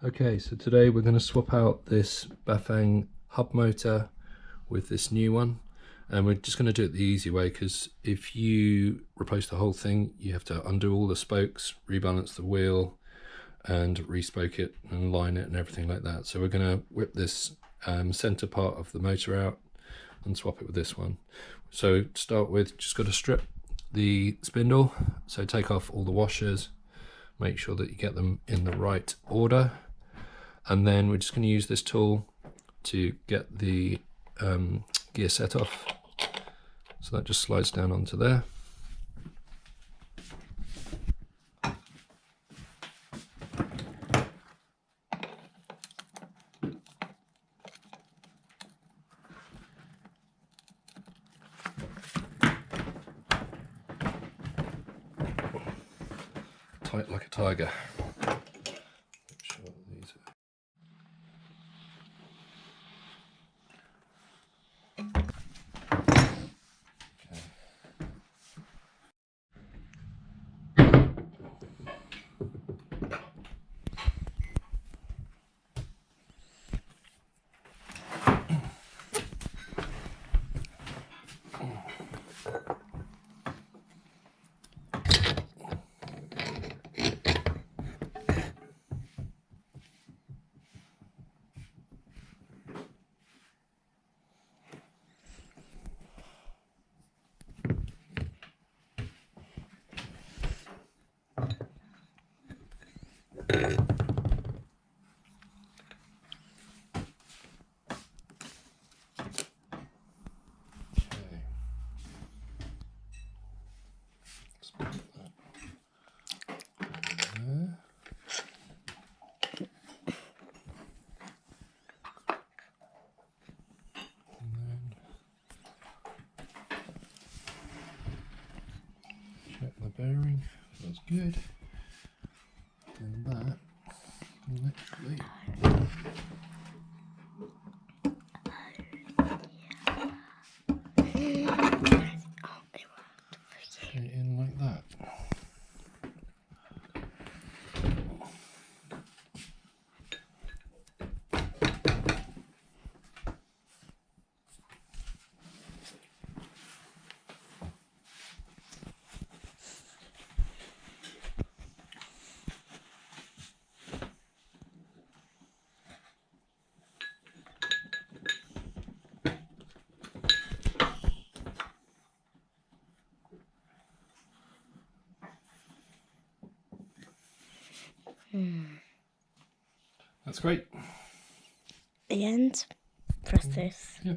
Okay, so today we're going to swap out this Bafang hub motor with this new one, and we're just going to do it the easy way, because if you replace the whole thing you have to undo all the spokes, rebalance the wheel and respoke it and line it and everything like that. So we're going to whip this center part of the motor out and swap it with this one. So to start with, just got to strip the spindle, so take off all the washers, make sure that you get them in the right order. And then we're just going to use this tool to get the gear set off. So that just slides down onto there. Tight like a tiger. Check the bearing, that's good. And that literally straight in like that. That's great. The end. Press this. Yeah.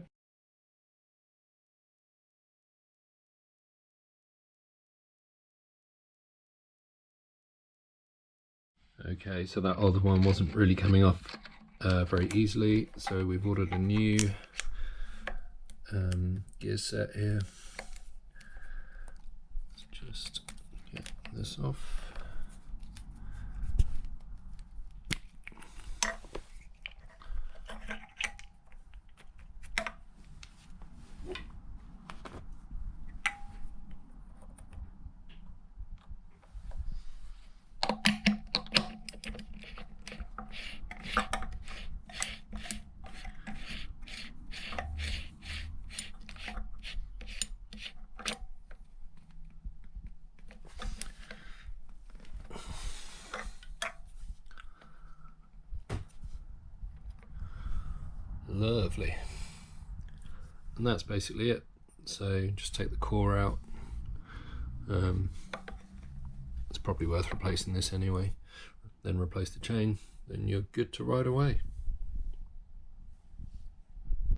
Okay, so that other one wasn't really coming off very easily, so we've ordered a new gear set here. Let's just get this off. Lovely. And that's basically it. So just take the core out. It's probably worth replacing this anyway. Then replace the chain, then you're good to ride away.